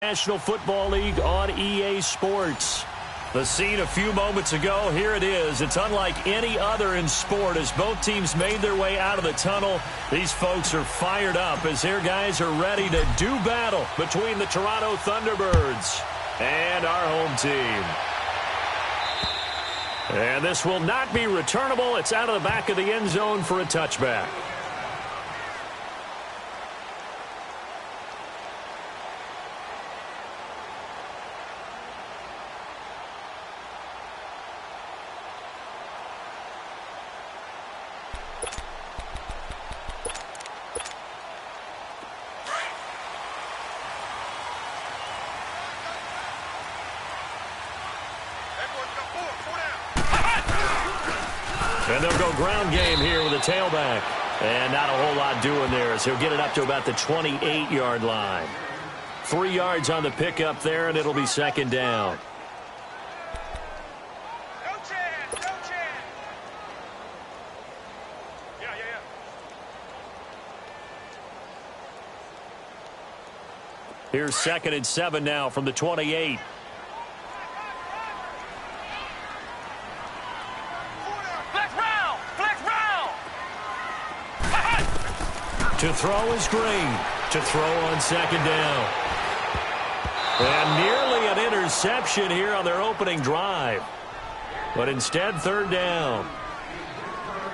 National Football League on EA Sports. The scene a few moments ago, here it is. It's unlike any other in sport as both teams made their way out of the tunnel. These folks are fired up as their guys are ready to do battle between the Toronto Thunderbirds and our home team. And this will not be returnable. It's out of the back of the end zone for a touchback. And they'll go ground game here with a tailback. And not a whole lot doing there as he'll get it up to about the 28-yard line. 3 yards on the pickup there, and it'll be second down. No chance, no chance. Yeah. Here's 2nd and 7 now from the 28. To throw is Green. To throw on second down. And nearly an interception here on their opening drive. But instead, third down.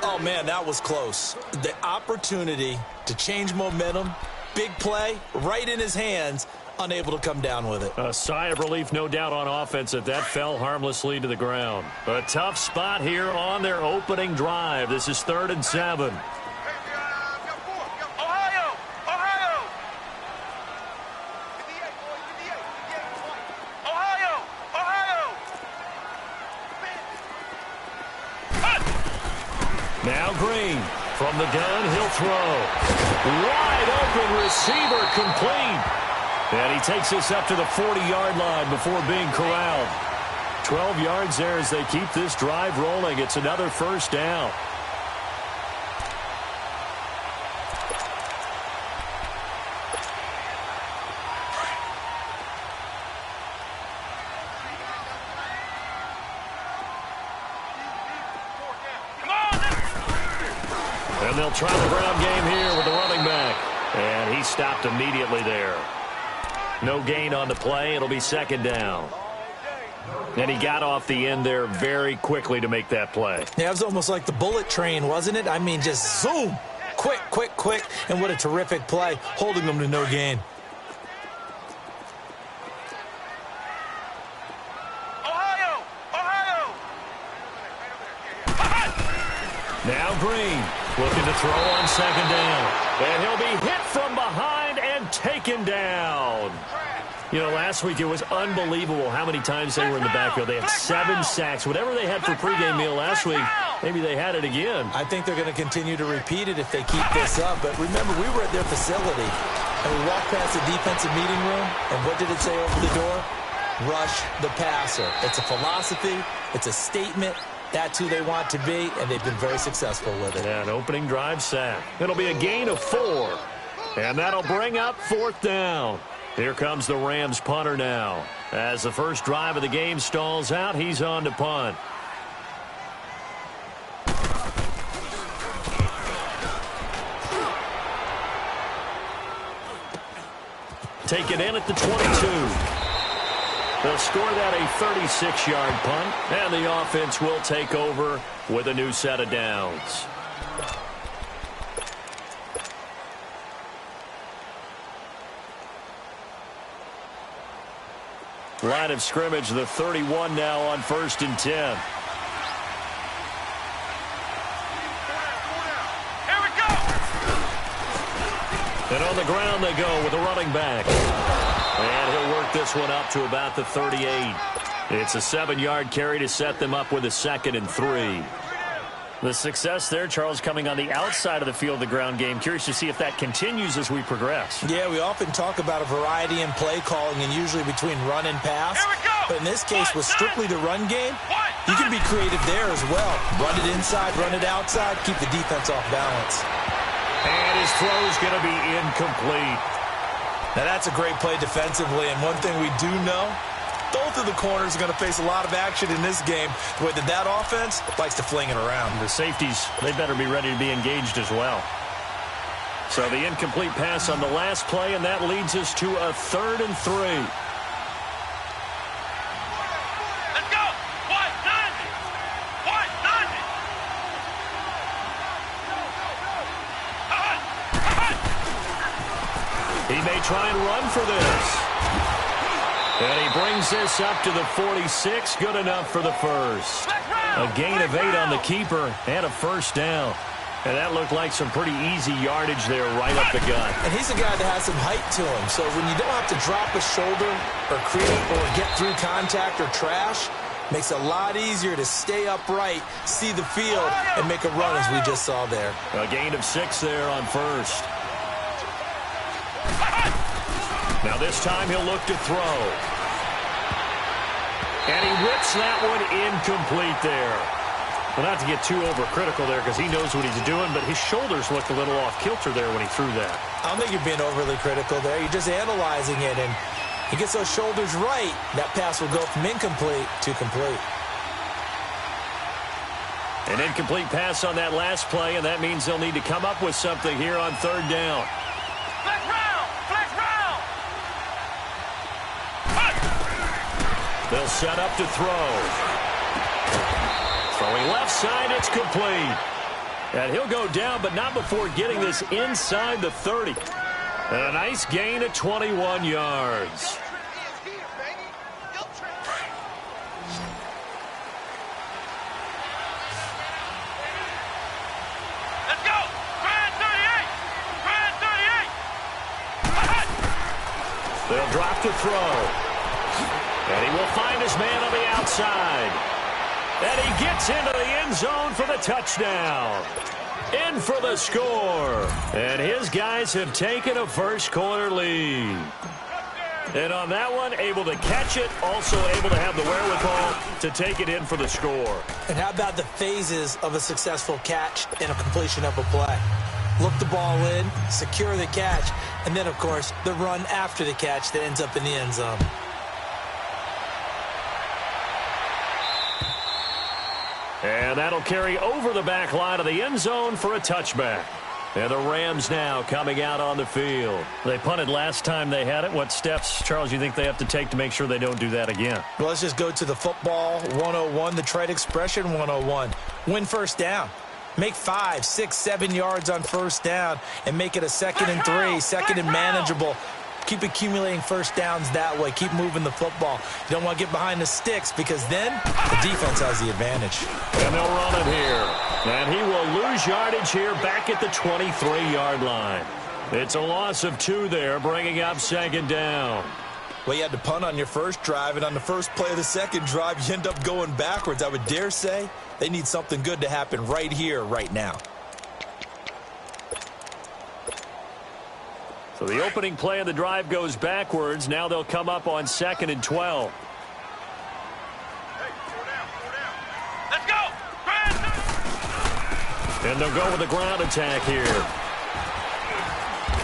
Oh, man, that was close. The opportunity to change momentum, big play, right in his hands, unable to come down with it. A sigh of relief, no doubt, on offense that fell harmlessly to the ground. A tough spot here on their opening drive. This is 3rd and 7. Now Green from the gun, he'll throw. Wide open receiver, complete. And he takes this up to the 40-yard line before being corralled. 12 yards there as they keep this drive rolling. It's another first down. And they'll try the ground game here with the running back. And he stopped immediately there. No gain on the play. It'll be second down. And he got off the end there very quickly to make that play. Yeah, it was almost like the bullet train, wasn't it? I mean, just zoom. Quick. And what a terrific play, holding them to no gain. Now Green looking to throw on second down. And he'll be hit from behind and taken down. You know, last week it was unbelievable how many times they were in the backfield. They had 7 sacks. Whatever they had for pregame meal last week, maybe they had it again. I think they're going to continue to repeat it if they keep this up. But remember, we were at their facility, and we walked past the defensive meeting room, and what did it say over the door? Rush the passer. It's a philosophy. It's a statement. That's who they want to be, and they've been very successful with it. Yeah, an opening drive sack. It'll be a gain of 4. And that'll bring up 4th down. Here comes the Rams punter now. As the first drive of the game stalls out, he's on to punt. Taken in at the 22. They'll score that a 36-yard punt, and the offense will take over with a new set of downs. Line of scrimmage, the 31 now on 1st and 10. Here we go. And on the ground they go with a running back. And he'll work this one up to about the 38. It's a 7-yard carry to set them up with a 2nd and 3. The success there, Charles, coming on the outside of the field, the ground game. Curious to see if that continues as we progress. Yeah, we often talk about a variety in play calling and usually between run and pass. Here we go. But in this case, with strictly the run game, you can be creative there as well. Run it inside, run it outside, keep the defense off balance. And his throw is going to be incomplete. Now, that's a great play defensively, and one thing we do know, both of the corners are going to face a lot of action in this game, the way that offense likes to fling it around. The safeties, they better be ready to be engaged as well. So the incomplete pass on the last play, and that leads us to a 3rd and 3. Let's go! 190! 190! He may try and run for this. And he brings this up to the 46. Good enough for the first. A gain of 8 on the keeper and a first down. And that looked like some pretty easy yardage there right up the gut. And he's a guy that has some height to him. So when you don't have to drop a shoulder or create or get through contact or trash, makes it a lot easier to stay upright, see the field, and make a run as we just saw there. A gain of 6 there on first. Now this time he'll look to throw. And he rips that one incomplete there. Well, not to get too overcritical there because he knows what he's doing, but his shoulders looked a little off kilter there when he threw that. I don't think you're being overly critical there. You're just analyzing it, and he gets those shoulders right. That pass will go from incomplete to complete. An incomplete pass on that last play, and that means they'll need to come up with something here on 3rd down. Flex round! Flex round! They'll set up to throw. Throwing left side, it's complete. And he'll go down, but not before getting this inside the 30. And a nice gain of 21 yards. Let's go! Grand 38! Grand 38! They'll drop to throw. And he will find his man on the outside. And he gets into the end zone for the touchdown. In for the score. And his guys have taken a first-quarter lead. And on that one, able to catch it, also able to have the wherewithal to take it in for the score. And how about the phases of a successful catch and a completion of a play? Look the ball in, secure the catch, and then, of course, the run after the catch that ends up in the end zone. And that'll carry over the back line of the end zone for a touchback. And the Rams now coming out on the field. They punted last time they had it. What steps, Charles, you think they have to take to make sure they don't do that again? Well, let's just go to the football 101, the trade expression 101. Win first down. Make 5, 6, 7 yards on first down and make it a 2nd and 3, 2nd and manageable. Keep accumulating first downs that way. Keep moving the football. You don't want to get behind the sticks because then the defense has the advantage. And they'll run it here. And he will lose yardage here back at the 23-yard line. It's a loss of 2 there, bringing up 2nd down. Well, you had to punt on your first drive, and on the first play of the second drive, you end up going backwards. I would dare say they need something good to happen right here, right now. So the opening play of the drive goes backwards. Now they'll come up on 2nd and 12. Let's go! And they'll go with a ground attack here.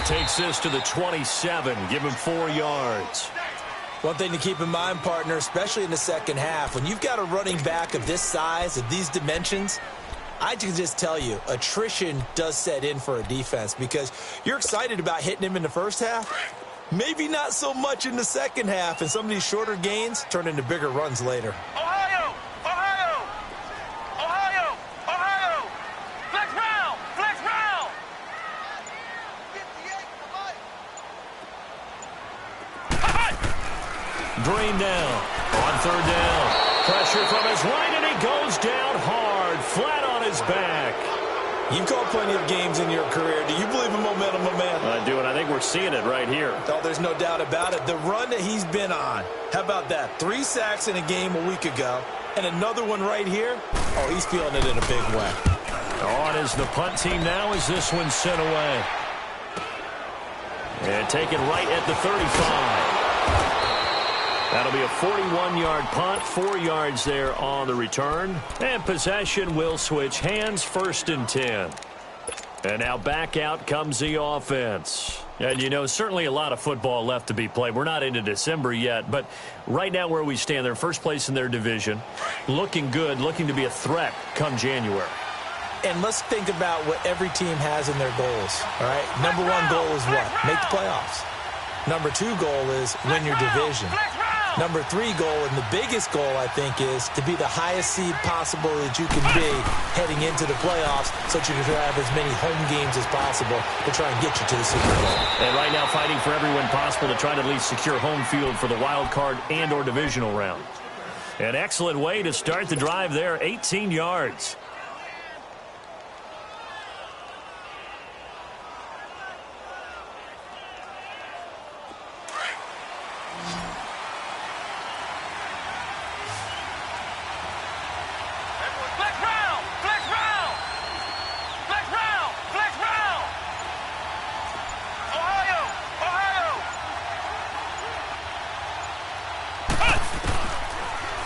Takes this to the 27. Give him 4 yards. One thing to keep in mind, partner, especially in the second half, when you've got a running back of this size, of these dimensions, I can just tell you, attrition does set in for a defense because you're excited about hitting him in the first half. Maybe not so much in the second half, and some of these shorter gains turn into bigger runs later. Ohio! Ohio! Ohio! Ohio! Flex round! Flex round! Green down. On 3rd down. Pressure from his right, and he goes down hard, flat on his back. You've called plenty of games in your career. Do you believe in momentum, my man? I do, and I think we're seeing it right here. Oh, there's no doubt about it. The run that he's been on. How about that? 3 sacks in a game a week ago, and another one right here. Oh, he's feeling it in a big way. On is the punt team now as this one's sent away. And taken right at the 35. That'll be a 41-yard punt, 4 yards there on the return. And possession will switch hands, 1st and 10. And now back out comes the offense. And, you know, certainly a lot of football left to be played. We're not into December yet, but right now where we stand, they're first place in their division, looking good, looking to be a threat come January. And let's think about what every team has in their goals, all right? Number one goal is what? Make the playoffs. Number two goal is win your division. Number three goal, and the biggest goal, I think, is to be the highest seed possible that you can be heading into the playoffs so that you can have as many home games as possible to try and get you to the Super Bowl. And right now fighting for every win possible to try to at least secure home field for the wild card and or divisional round. An excellent way to start the drive there, 18 yards.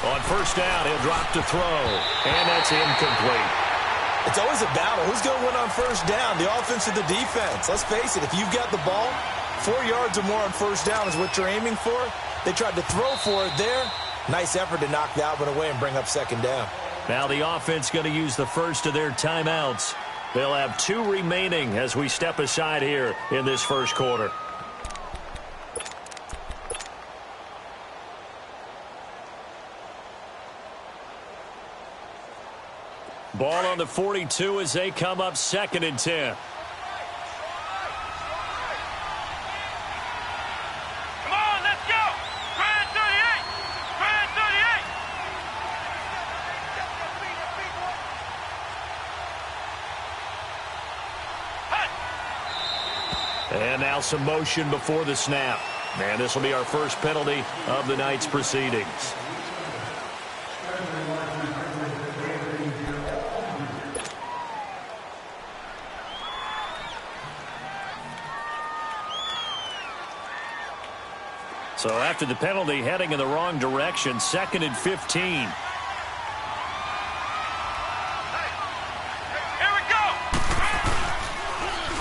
On first down, he'll drop to throw, and that's incomplete. It's always a battle. Who's going to win on first down, the offense or the defense? Let's face it, if you've got the ball, 4 yards or more on first down is what you're aiming for. They tried to throw for it there. Nice effort to knock that one away and bring up second down. Now the offense going to use the first of their timeouts. They'll have 2 remaining as we step aside here in this first quarter. Ball on the 42 as they come up 2nd and 10. Come on, let's go. Grand 38. Grand 38. And now some motion before the snap. And this will be our first penalty of the night's proceedings. So after the penalty, heading in the wrong direction, 2nd and 15. Here we go.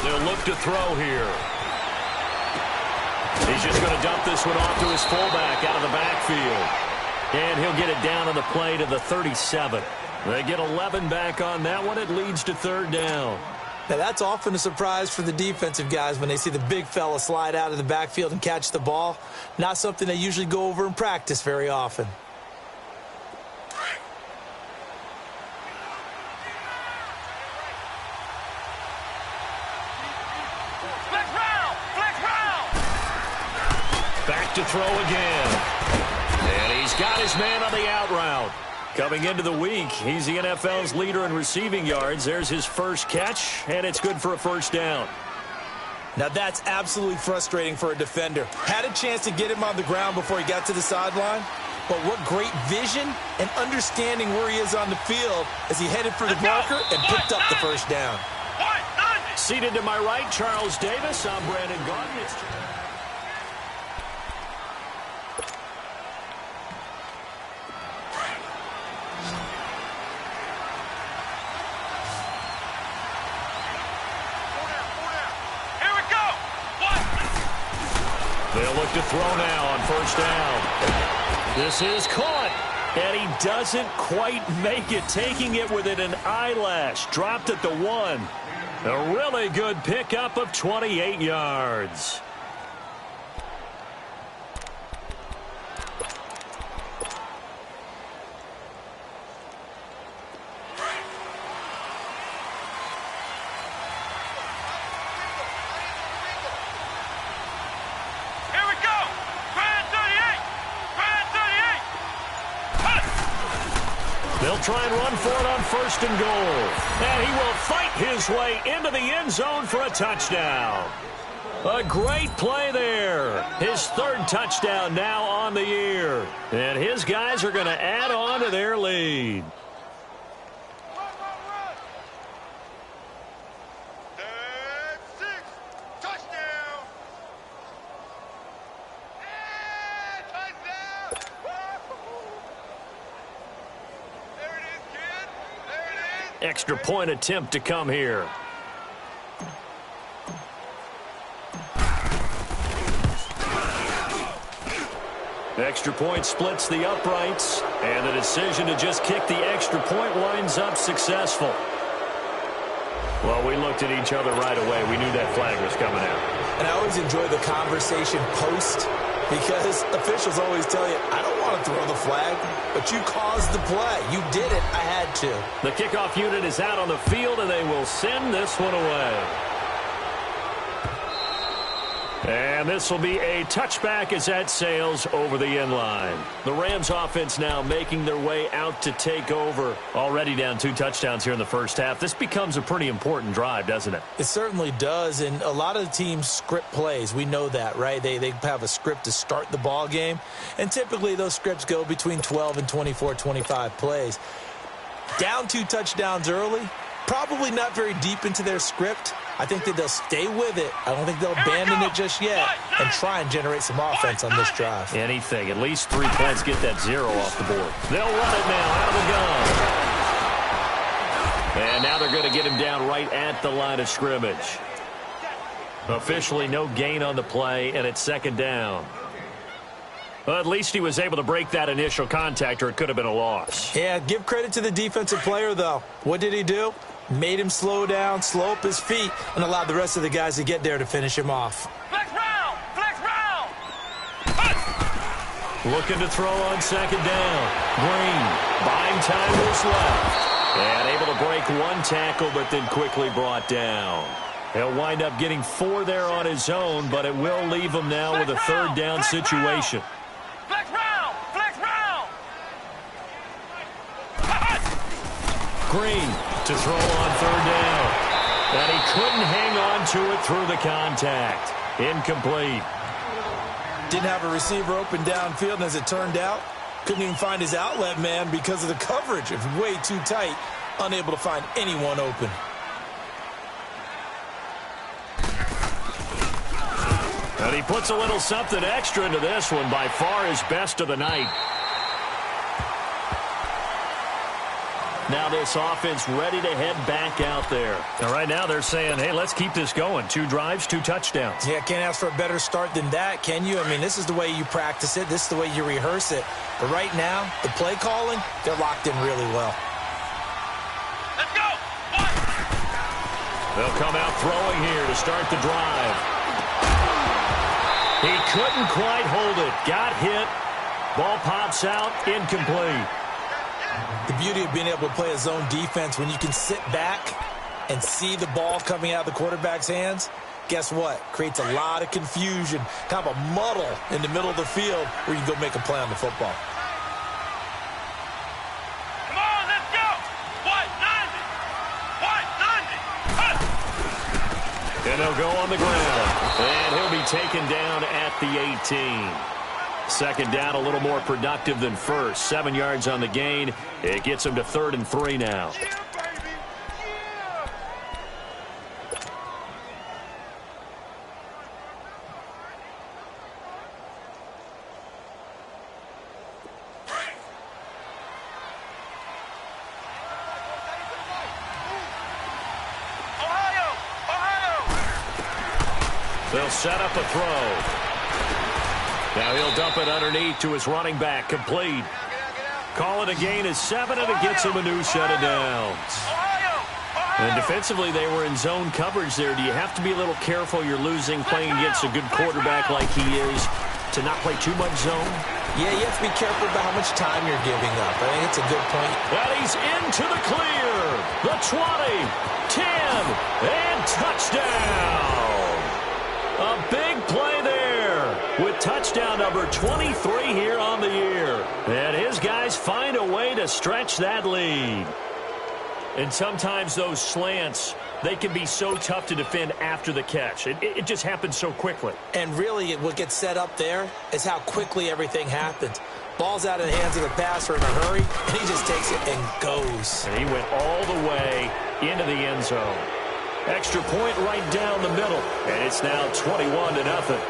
They'll look to throw here. He's just going to dump this one off to his fullback out of the backfield. And he'll get it down on the play to the 37. They get 11 back on that one. It leads to 3rd down. Now, that's often a surprise for the defensive guys when they see the big fella slide out of the backfield and catch the ball. Not something they usually go over in practice very often. Flex round. Flex round. Back to throw again. And he's got his man on the out route. Coming into the week, he's the NFL's leader in receiving yards. There's his first catch, and it's good for a first down. Now, that's absolutely frustrating for a defender. Had a chance to get him on the ground before he got to the sideline, but what great vision and understanding where he is on the field as he headed for the marker and picked up the first down. Seated to my right, Charles Davis. I'm Brandon Garden. They'll look to throw now on first down. This is caught, and he doesn't quite make it, taking it within an eyelash. Dropped at the 1. A really good pickup of 28 yards. They'll try and run for it on 1st and goal. And he will fight his way into the end zone for a touchdown. A great play there. His 3rd touchdown now on the year. And his guys are going to add on to their lead. Extra point attempt to come here. Extra point splits the uprights, and the decision to just kick the extra point winds up successful. Well, we looked at each other right away. We knew that flag was coming out. And I always enjoy the conversation post, because officials always tell you, I don't want to throw the flag, but you caused the play. You did it. I had to. The kickoff unit is out on the field, and they will send this one away. And this will be a touchback as that sails over the end line. The Rams offense now making their way out to take over. Already down 2 touchdowns here in the first half. This becomes a pretty important drive, doesn't it? It certainly does, and a lot of the teams script plays. We know that, right? They have a script to start the ball game, and typically those scripts go between 12 and 24, 25 plays. Down 2 touchdowns early, probably not very deep into their script. I think that they'll stay with it. I don't think they'll abandon it just yet and try and generate some offense on this drive. Anything. At least 3 points get that 0 off the board. They'll run it now out of the gun. And now they're going to get him down right at the line of scrimmage. Officially no gain on the play, and it's 2nd down. Well, at least he was able to break that initial contact, or it could have been a loss. Yeah, give credit to the defensive player, though. What did he do? Made him slow down, slow up his feet, and allowed the rest of the guys to get there to finish him off. Flex round! Flex round! Looking to throw on 2nd down. Green, buying time was left. And able to break 1 tackle, but then quickly brought down. He'll wind up getting 4 there on his own, but it will leave him now with a 3rd down situation. Flex round! Flex round! Green to throw on 3rd down. And he couldn't hang on to it through the contact. Incomplete. Didn't have a receiver open downfield, and as it turned out, couldn't even find his outlet man because of the coverage. It was way too tight, unable to find anyone open. And he puts a little something extra into this one, by far his best of the night. Now this offense ready to head back out there. And right now they're saying, hey, let's keep this going. 2 drives, 2 touchdowns. Yeah, can't ask for a better start than that, can you? I mean, this is the way you practice it. This is the way you rehearse it. But right now, the play calling, they're locked in really well. Let's go! 1! They'll come out throwing here to start the drive. He couldn't quite hold it. Got hit. Ball pops out. Incomplete. The beauty of being able to play a zone defense, when you can sit back and see the ball coming out of the quarterback's hands, guess what? Creates a lot of confusion, kind of a muddle in the middle of the field where you can go make a play on the football. Come on, let's go! White 90! White 90! And they'll go on the ground. And he'll be taken down at the 18. 2nd down, a little more productive than first. 7 yards on the gain. It gets him to 3rd and 3 now. They'll set up a throw. Now he'll dump it underneath to his running back. Complete. Call it a gain of 7, and it gets him a new set of downs. And defensively, they were in zone coverage there. Do you have to be a little careful? You're losing, playing against a good quarterback like he is, to not play too much zone? Yeah, you have to be careful about how much time you're giving up. I think it's a good point. And he's into the clear. The 20, 10, and touchdown. A big play there with touchdown number 23 here on the year. And his guys find a way to stretch that lead. And sometimes those slants, they can be so tough to defend after the catch. It just happens so quickly. And really, what gets set up there is how quickly everything happens. Ball's out of the hands of the passer in a hurry, and he just takes it and goes. And he went all the way into the end zone. Extra point right down the middle. And it's now 21-0.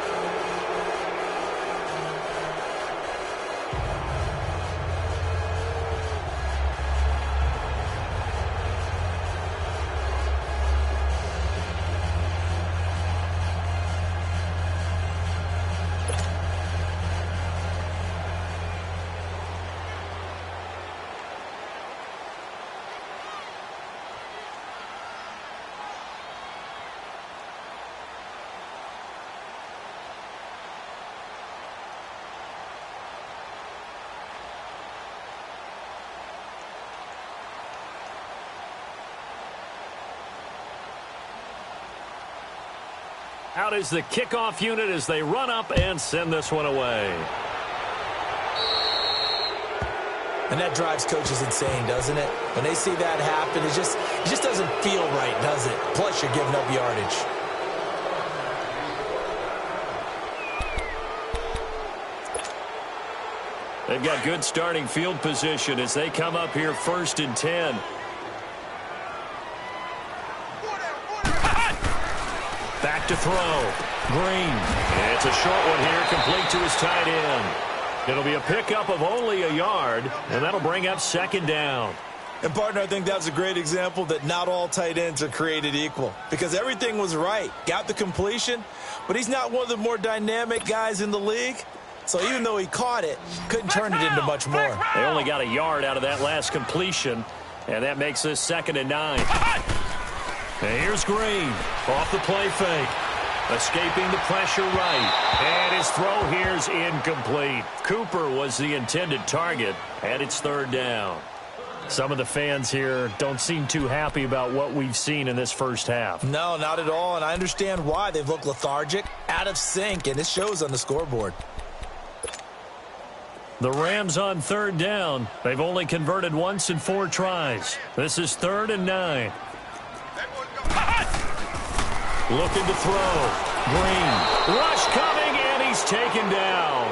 Out is the kickoff unit as they run up and send this one away. And that drives coaches insane, doesn't it? When they see that happen, it just doesn't feel right, does it? Plus, you're giving up yardage. They've got good starting field position as they come up here 1st and 10. Back to throw. Green. It's a short one here, complete to his tight end. It'll be a pickup of only a yard, and that'll bring up 2nd down. And, partner, I think that was a great example that not all tight ends are created equal because everything was right. Got the completion, but he's not one of the more dynamic guys in the league. So even though he caught it, couldn't turn it into much more. They only got a yard out of that last completion, and that makes this 2nd and 9. And here's Green off the play fake. Escaping the pressure right. And his throw here's incomplete. Cooper was the intended target, and it's 3rd down. Some of the fans here don't seem too happy about what we've seen in this first half. No, not at all, and I understand why. They've looked lethargic, out of sync, and it shows on the scoreboard. The Rams on 3rd down. They've only converted once in 4 tries. This is 3rd and 9. Looking to throw. Green. Rush coming, and he's taken down.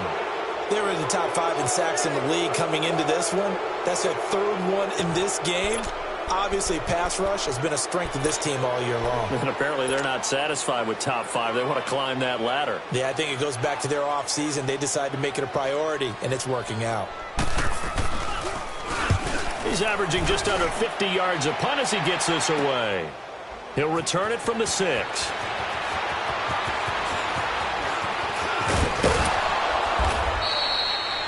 They were in the top 5 in sacks in the league coming into this one. That's their 3rd one in this game. Obviously, pass rush has been a strength of this team all year long. And apparently they're not satisfied with top 5. They want to climb that ladder. Yeah, I think it goes back to their offseason. They decided to make it a priority, and it's working out. He's averaging just under 50 yards a punt as he gets this away. He'll return it from the 6.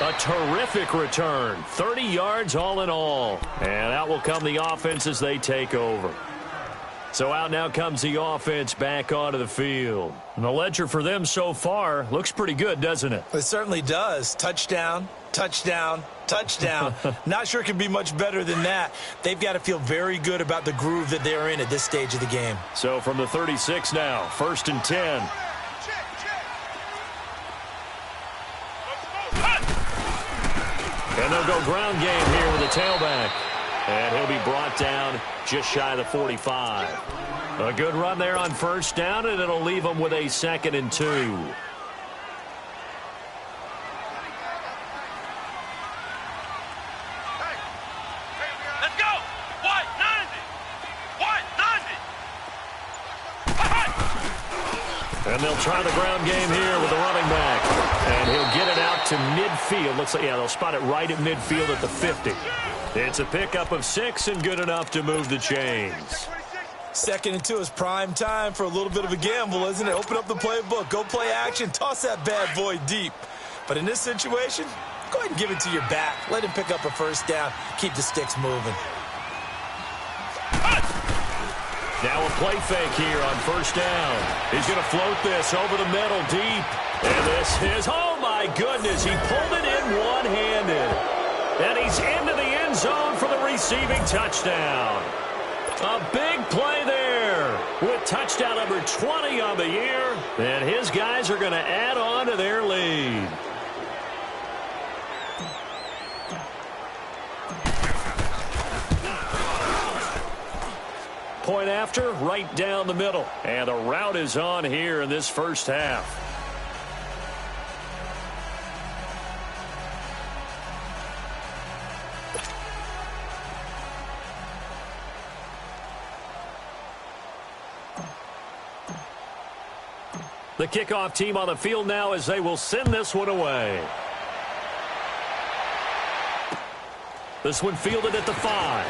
A terrific return. 30 yards all in all. And out will come the offense as they take over. So out now comes the offense back onto the field. And the ledger for them so far looks pretty good, doesn't it? It certainly does. Touchdown, touchdown, touchdown. Not sure it can be much better than that. They've got to feel very good about the groove that they're in at this stage of the game. So from the 36 now, 1st and 10. And they'll go ground game here with the tailback. And he'll be brought down just shy of the 45. A good run there on 1st down, and it'll leave them with a 2nd and 2. Let's go. White 90. White 90. And they'll try the ground game here with the running back. And he'll get it out to midfield. Looks like, yeah, they'll spot it right at midfield at the 50. It's a pickup of 6 and good enough to move the chains. 2nd and 2 is prime time for a little bit of a gamble, isn't it? Open up the playbook, go play action, toss that bad boy deep. But in this situation, go ahead and give it to your back. Let him pick up a 1st down. Keep the sticks moving. Now a play fake here on 1st down. He's going to float this over the middle deep. And this is, oh my goodness, he pulled it in one-handed. And he's into the end zone for the receiving touchdown. A big play there with touchdown number 20 on the year. And his guys are going to add on to their lead. Point after, right down the middle. And the route is on here in this first half. The kickoff team on the field now as they will send this one away. This one fielded at the 5.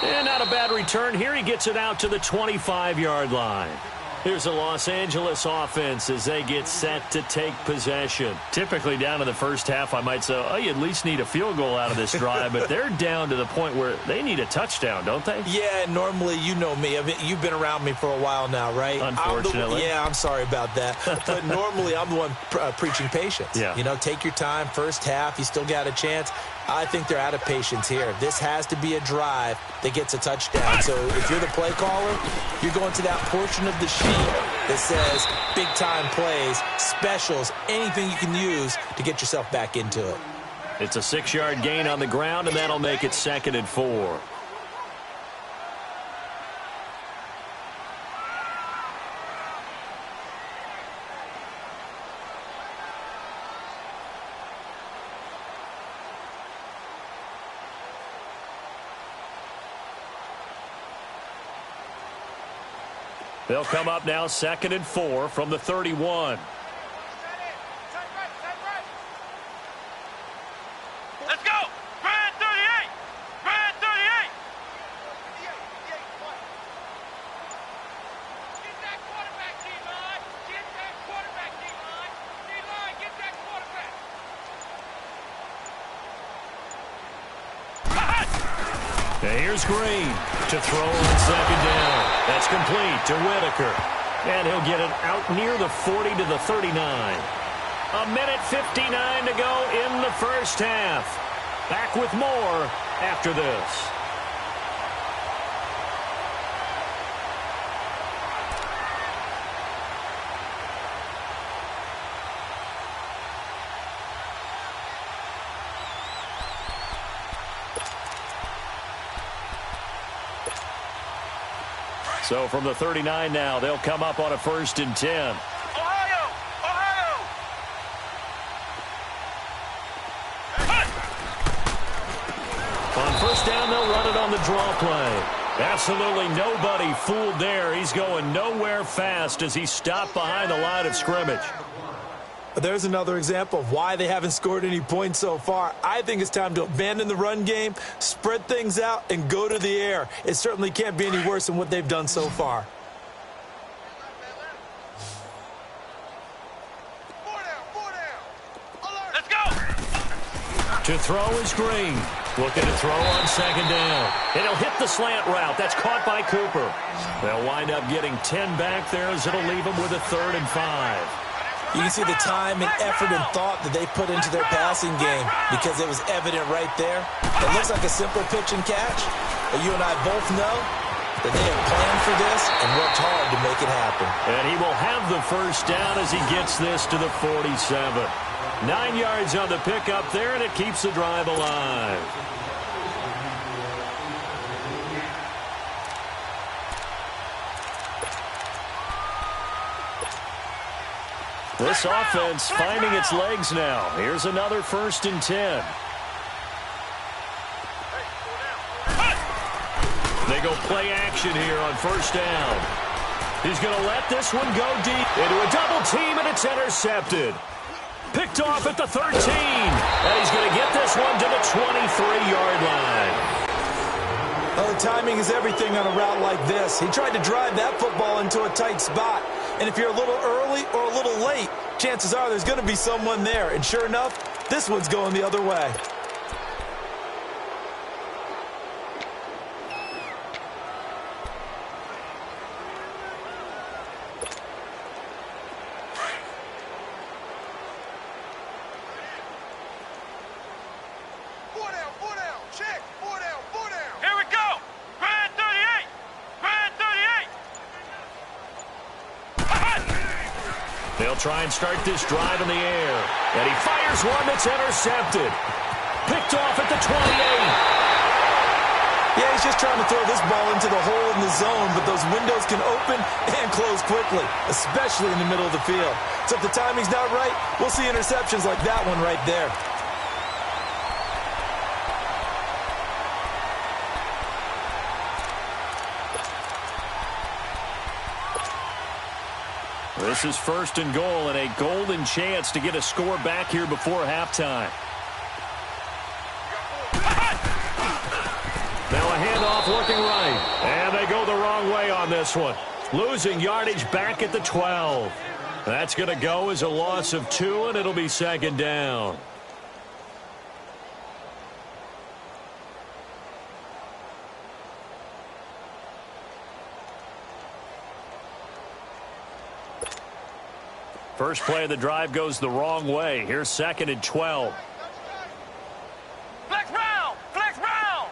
And not a bad return here. He gets it out to the 25-yard line. Here's the Los Angeles offense as they get set to take possession. Typically down in the first half, I might say, oh, you at least need a field goal out of this drive, but they're down to the point where they need a touchdown, don't they? Yeah, normally, you know me. You've been around me for a while now, right? Unfortunately. I'm sorry about that. But normally, I'm the one preaching patience. Yeah. You know, take your time. First half, you still got a chance. I think they're out of patience here. This has to be a drive that gets a touchdown. So if you're the play caller, you're going to that portion of the sheet that says big-time plays, specials, anything you can use to get yourself back into it. It's a 6-yard gain on the ground, and that'll make it 2nd and 4. They'll come up now 2nd and 4 from the 31. Let's go. Brand 38. Brand 38. Get that quarterback, D-line. Get that quarterback, D-line. D-line, get that quarterback. And here's Green to throw on 2nd down. That's complete to Whitaker. And he'll get it out near the 40 to the 39. A minute 59 to go in the first half. Back with more after this. So from the 39 now, they'll come up on a 1st and 10. Ohio! Ohio! On 1st down, they'll run it on the draw play. Absolutely nobody fooled there. He's going nowhere fast as he stopped behind the line of scrimmage. There's another example of why they haven't scored any points so far. I think it's time to abandon the run game, spread things out, and go to the air. It certainly can't be any worse than what they've done so far. Let's go. To throw is Green. Looking to throw on 2nd down. And he'll hit the slant route. That's caught by Cooper. They'll wind up getting 10 back there as it'll leave them with a 3rd and 5. You can see the time and effort and thought that they put into their passing game because it was evident right there. It looks like a simple pitch and catch, but you and I both know that they have planned for this and worked hard to make it happen. And he will have the 1st down as he gets this to the 47. 9 yards on the pickup there, and it keeps the drive alive. This offense finding its legs now. Here's another 1st and 10. They go play action here on 1st down. He's going to let this one go deep into a double team, and it's intercepted. Picked off at the 13. And he's going to get this one to the 23-yard line. Well, the timing is everything on a route like this. He tried to drive that football into a tight spot. And if you're a little early or a little late, chances are there's going to be someone there. And sure enough, this one's going the other way. They'll try and start this drive in the air. And he fires one that's intercepted. Picked off at the 28. Yeah, he's just trying to throw this ball into the hole in the zone, but those windows can open and close quickly, especially in the middle of the field. So if the timing's not right, we'll see interceptions like that one right there. This is 1st and goal and a golden chance to get a score back here before halftime. Now a handoff looking right. And they go the wrong way on this one. Losing yardage back at the 12. That's going to go as a loss of 2, and it'll be second down. First play of the drive goes the wrong way. Here's second and 12. Flex round! Flex round!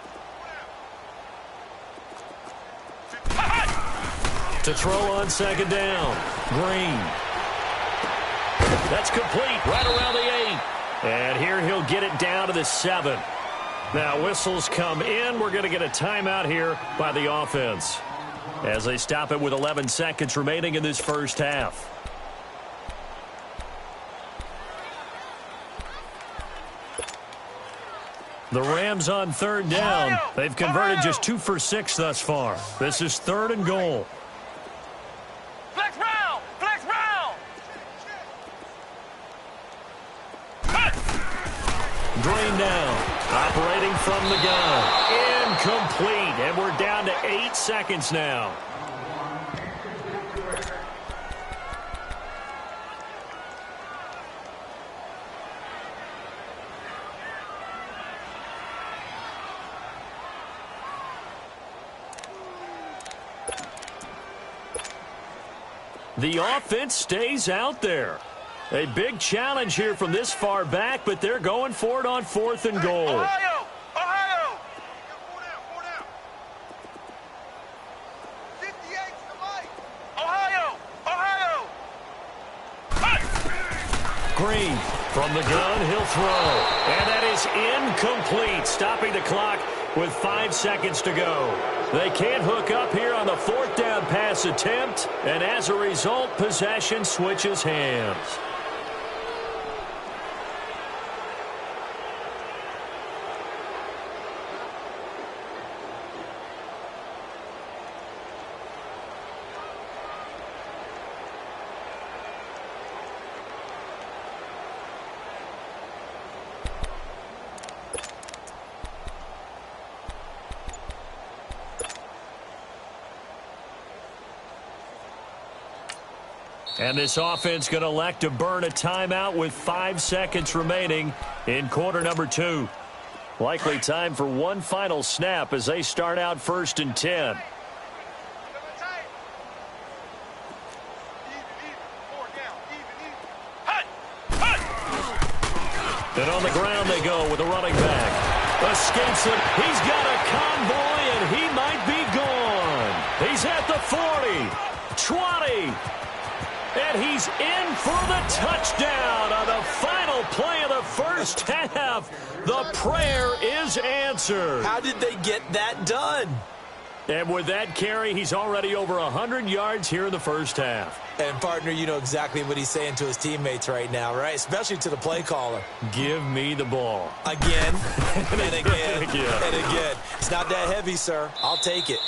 To throw on second down. Green. That's complete right around the 8. And here he'll get it down to the 7. Now whistles come in. We're going to get a timeout here by the offense as they stop it with 11 seconds remaining in this first half. The Rams on third down. They've converted just 2 for 6 thus far. This is 3rd and goal. Flex round! Flex round! Drain down. Operating from the gun. Incomplete. And we're down to 8 seconds now. The offense stays out there. A big challenge here from this far back, but they're going for it on 4th and goal. Ohio! Ohio! 58 somebody! Ohio! Ohio! Green from the gun, he'll throw. And that is incomplete, stopping the clock with 5 seconds to go. They can't hook up here on the 4th down pass attempt, and as a result, possession switches hands. And this offense going to elect to burn a timeout with 5 seconds remaining in quarter number 2. Likely time for one final snap as they start out 1st and 10. And on the ground they go with a running back. Escapes it. He's got a convoy, and he might be gone. He's at the 40, 20. And he's in for the touchdown on the final play of the first half. The prayer is answered. How did they get that done? And with that carry, he's already over 100 yards here in the first half. And, partner, you know exactly what he's saying to his teammates right now, right? Especially to the play caller. Give me the ball. Again, and again, Yeah. and again. It's not that heavy, sir. I'll take it.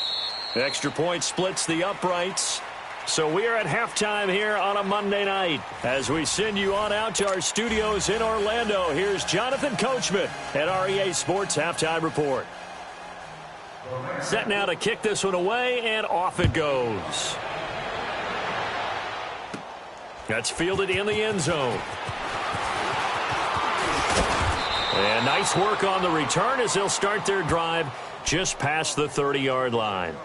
Extra point splits the uprights. So we are at halftime here on a Monday night. As we send you on out to our studios in Orlando, here's Jonathan Coachman at REA Sports Halftime Report. Set now to kick this one away, and off it goes. That's fielded in the end zone. And nice work on the return as they'll start their drive just past the 30-yard line.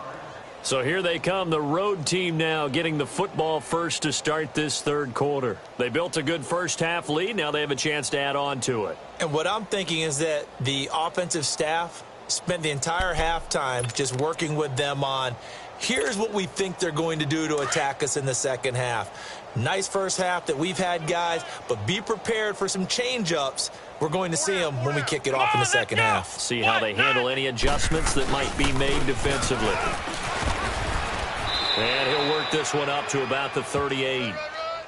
So here they come, the road team now getting the football first to start this third quarter. They built a good first half lead. Now they have a chance to add on to it. And what I'm thinking is that the offensive staff spent the entire halftime just working with them on, here's what we think they're going to do to attack us in the second half. Nice first half that we've had, guys, but be prepared for some change-ups. We're going to see them when we kick it off in the second half. See how they handle any adjustments that might be made defensively. And he'll work this one up to about the 38.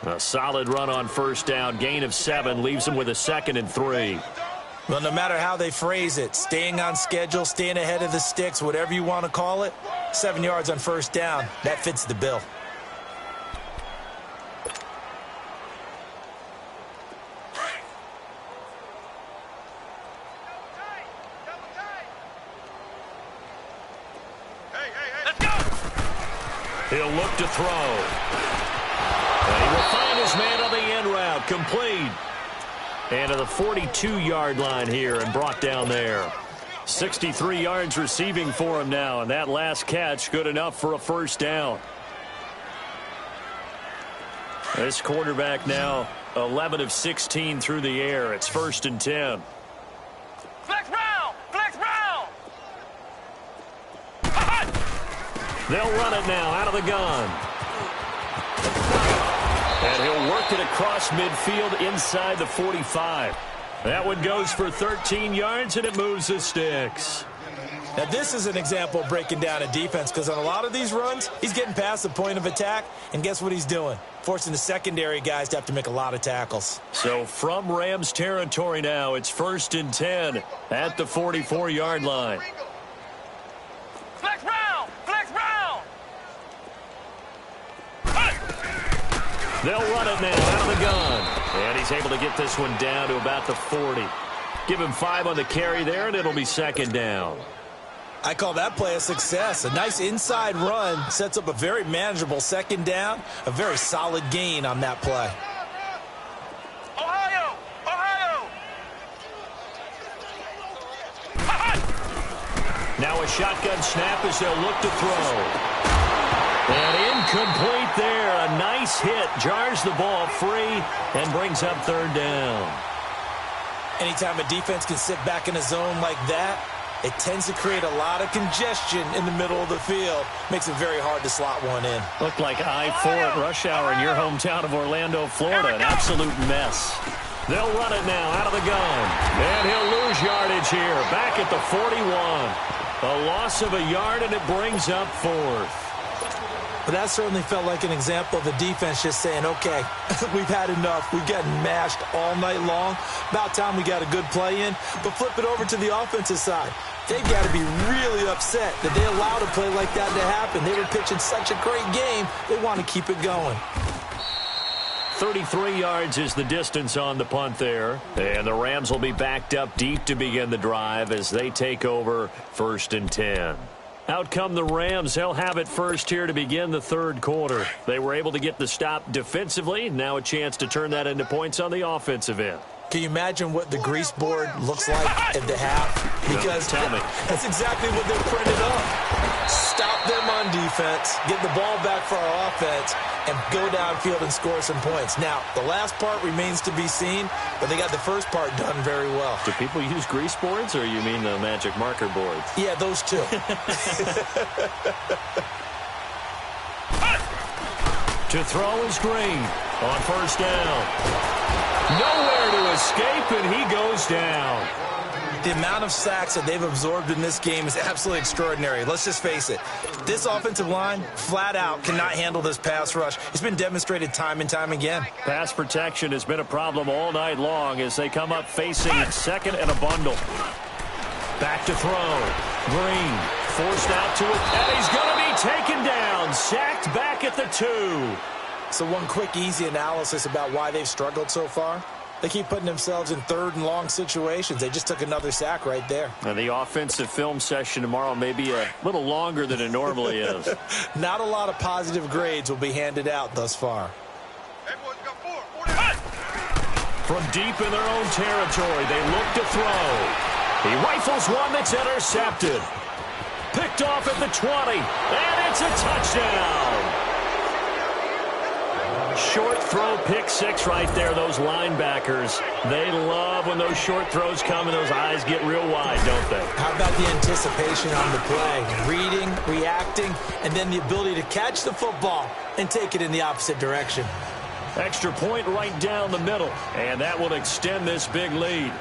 A solid run on first down. Gain of 7 leaves him with a 2nd and 3. Well, no matter how they phrase it, staying on schedule, staying ahead of the sticks, whatever you want to call it, 7 yards on first down, that fits the bill. He'll look to throw. And he will find his man on the end route. Complete. And to the 42-yard line here and brought down there. 63 yards receiving for him now. And that last catch good enough for a first down. This quarterback now 11 of 16 through the air. It's 1st and 10. Flex round! Flex round! They'll run it now out of the gun. And he'll work it across midfield inside the 45. That one goes for 13 yards, and it moves the sticks. Now, this is an example of breaking down a defense, because on a lot of these runs, he's getting past the point of attack, and guess what he's doing? Forcing the secondary guys to have to make a lot of tackles. So from Rams territory now, it's 1st and 10 at the 44-yard line. Flex round! Flex round! They'll run it now out of the gun. And he's able to get this one down to about the 40. Give him 5 on the carry there, and it'll be 2nd down. I call that play a success. A nice inside run sets up a very manageable 2nd down. A very solid gain on that play. Ohio! Ohio! Now a shotgun snap as they'll look to throw. And incomplete there. A nice hit. Jars the ball free and brings up 3rd down. Anytime a defense can sit back in a zone like that, it tends to create a lot of congestion in the middle of the field. Makes it very hard to slot one in. Looked like I-4 at rush hour in your hometown of Orlando, Florida. An absolute mess. They'll run it now out of the gun. And he'll lose yardage here. Back at the 41. A loss of a yard, and it brings up 4th. But that certainly felt like an example of the defense just saying, okay, we've had enough. We've gotten mashed all night long. About time we got a good play in. But flip it over to the offensive side. They've got to be really upset that they allowed a play like that to happen. They were pitching such a great game, they want to keep it going. 33 yards is the distance on the punt there. And the Rams will be backed up deep to begin the drive as they take over 1st and 10. Out come the Rams. They'll have it first here to begin the 3rd quarter. They were able to get the stop defensively. Now a chance to turn that into points on the offensive end. Can you imagine what the grease board looks like at the half? Because tell me. That's exactly what they're printed up. Stop them on defense, get the ball back for our offense, and go downfield and score some points. Now, the last part remains to be seen, but they got the first part done very well. Do people use grease boards, or you mean the magic marker boards? Yeah, those two. To throw is Green on 1st down. Nowhere to escape, and he goes down. The amount of sacks that they've absorbed in this game is absolutely extraordinary. Let's just face it. This offensive line, flat out, cannot handle this pass rush. It's been demonstrated time and time again. Pass protection has been a problem all night long as they come up facing 2nd and a bundle. Back to throw. Green forced out to it, and he's going to be taken down. Sacked back at the 2. So one quick, easy analysis about why they've struggled so far. They keep putting themselves in 3rd and long situations. They just took another sack right there. And the offensive film session tomorrow may be a little longer than it normally is. Not a lot of positive grades will be handed out thus far. From deep in their own territory, they look to throw. He rifles one that's intercepted. Picked off at the 20, and it's a touchdown. Short throw, pick 6 right there. Those linebackers, they love when those short throws come and those eyes get real wide, don't they? How about the anticipation on the play? Reading, reacting, and then the ability to catch the football and take it in the opposite direction. Extra point right down the middle, and that will extend this big lead.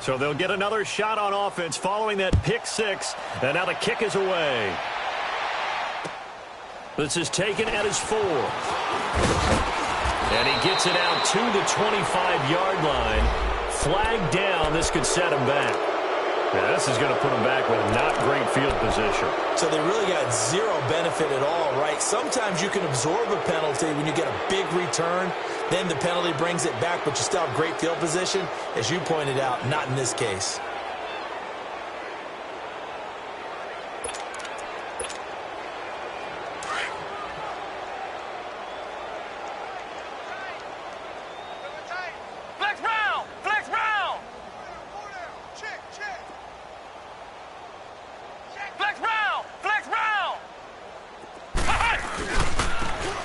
So they'll get another shot on offense following that pick 6. And now the kick is away. This is taken at his 4. And he gets it out to the 25-yard line. Flag down. This could set him back. Yeah, this is going to put them back with not great field position. So they really got zero benefit at all, right? Sometimes you can absorb a penalty when you get a big return. Then the penalty brings it back, but you still have great field position. As you pointed out, not in this case.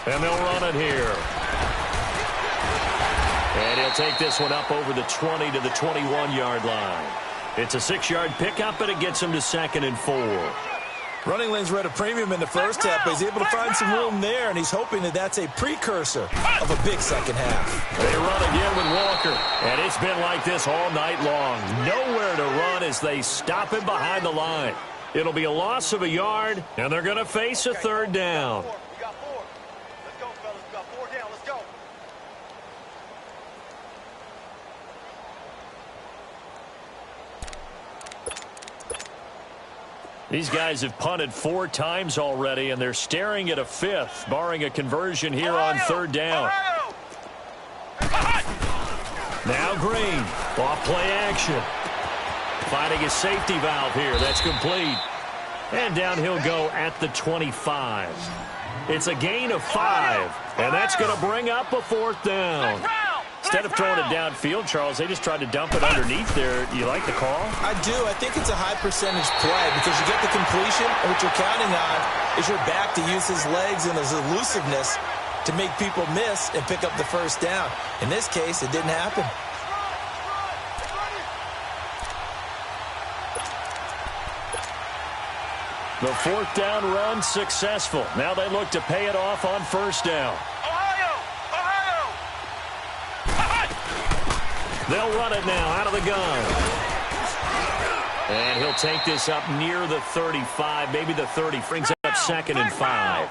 And they'll run it here. And he'll take this one up over the 20 to the 21-yard line. It's a 6-yard pickup, and it gets him to 2nd and 4. Running lanes were at a premium in the first half, but he's able to find some room there, and he's hoping that that's a precursor of a big second half. They run again with Walker, and it's been like this all night long. Nowhere to run as they stop him behind the line. It'll be a loss of a yard, and they're going to face a 3rd down. These guys have punted 4 times already, and they're staring at a 5th, barring a conversion here on 3rd down. Now Green, off play action. Finding his safety valve here. That's complete. And down he'll go at the 25. It's a gain of 5, and that's going to bring up a 4th down. Instead of throwing it downfield, Charles, they just tried to dump it underneath there. You like the call? I do. I think it's a high percentage play because you get the completion, and what you're counting on is your back to use his legs and his elusiveness to make people miss and pick up the 1st down. In this case, it didn't happen. The 4th down run successful. Now they look to pay it off on 1st down. They'll run it now out of the gun. And he'll take this up near the 35, maybe the 30. Brings up 2nd and 5.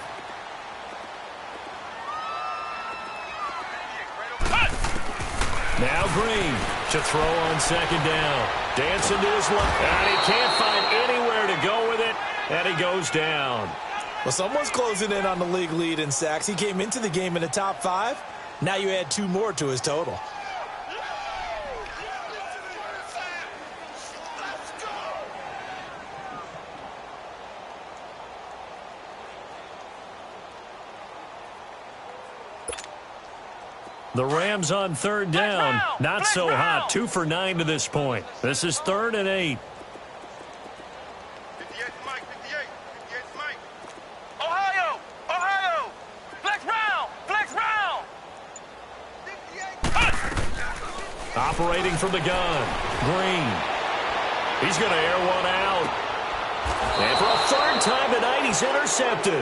Now Green to throw on 2nd down. Dancing to his left. And he can't find anywhere to go with it. And he goes down. Well, someone's closing in on the league lead in sacks. He came into the game in the top 5. Now you add 2 more to his total. The Rams on 3rd down. Not so hot. 2 for 9 to this point. This is 3rd and 8. 58 Mike, 58. 58 Mike. Ohio! Ohio! Flex round! Flex round! 58. Operating from the gun. Green. He's going to air one out. And for a 3rd time tonight, he's intercepted.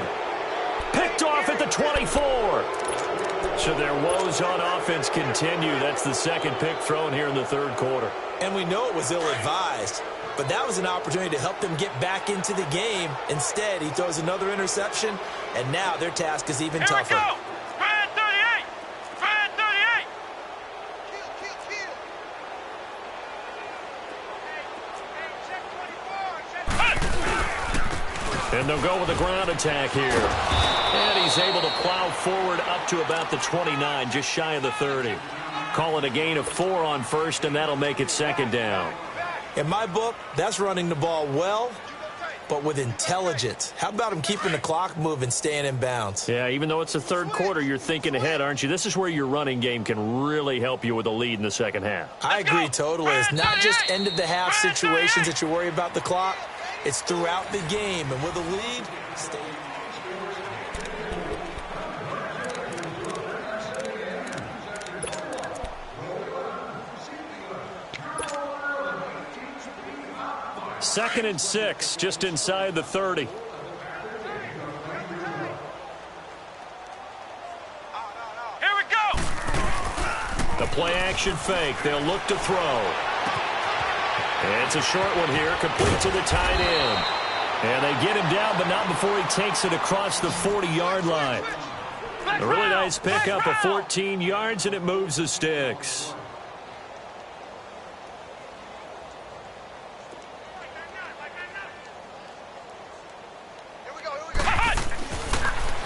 Picked off at the 24. So their woes on offense continue. That's the 2nd pick thrown here in the 3rd quarter. And we know it was ill-advised, but that was an opportunity to help them get back into the game. Instead, he throws another interception, and now their task is even tougher. Here we go! Spread 38! Spread 38! Kill, kill, kill! And they'll go with a ground attack here. And he's able to plow forward up to about the 29, just shy of the 30. Call it a gain of 4 on 1st, and that'll make it 2nd down. In my book, that's running the ball well, but with intelligence. How about him keeping the clock moving, staying in bounds? Yeah, even though it's the 3rd quarter, you're thinking ahead, aren't you? This is where your running game can really help you with a lead in the 2nd half. I agree totally. It's not just end-of-the-half situations that you worry about the clock. It's throughout the game, and with a lead, stay. Second and 6, just inside the 30. Here we go! The play-action fake. They'll look to throw. And it's a short one here, complete to the tight end. And they get him down, but not before he takes it across the 40-yard line. A really nice pickup of 14 yards, and it moves the sticks.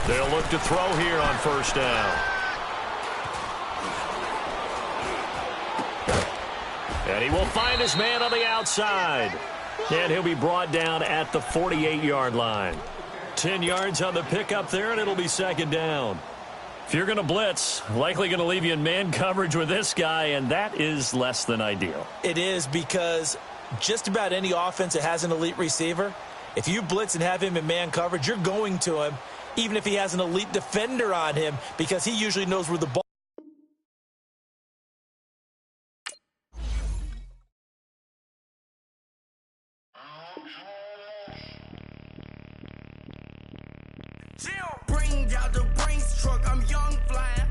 They'll look to throw here on first down. And he will find his man on the outside. And he'll be brought down at the 48-yard line. 10 yards on the pickup there, and it'll be second down. If you're going to blitz, likely going to leave you in man coverage with this guy, and that is less than ideal. It is, because just about any offense that has an elite receiver, if you blitz and have him in man coverage, you're going to him, even if he has an elite defender on him, because he usually knows where the ball. Bring out the Brinks truck, I'm young flying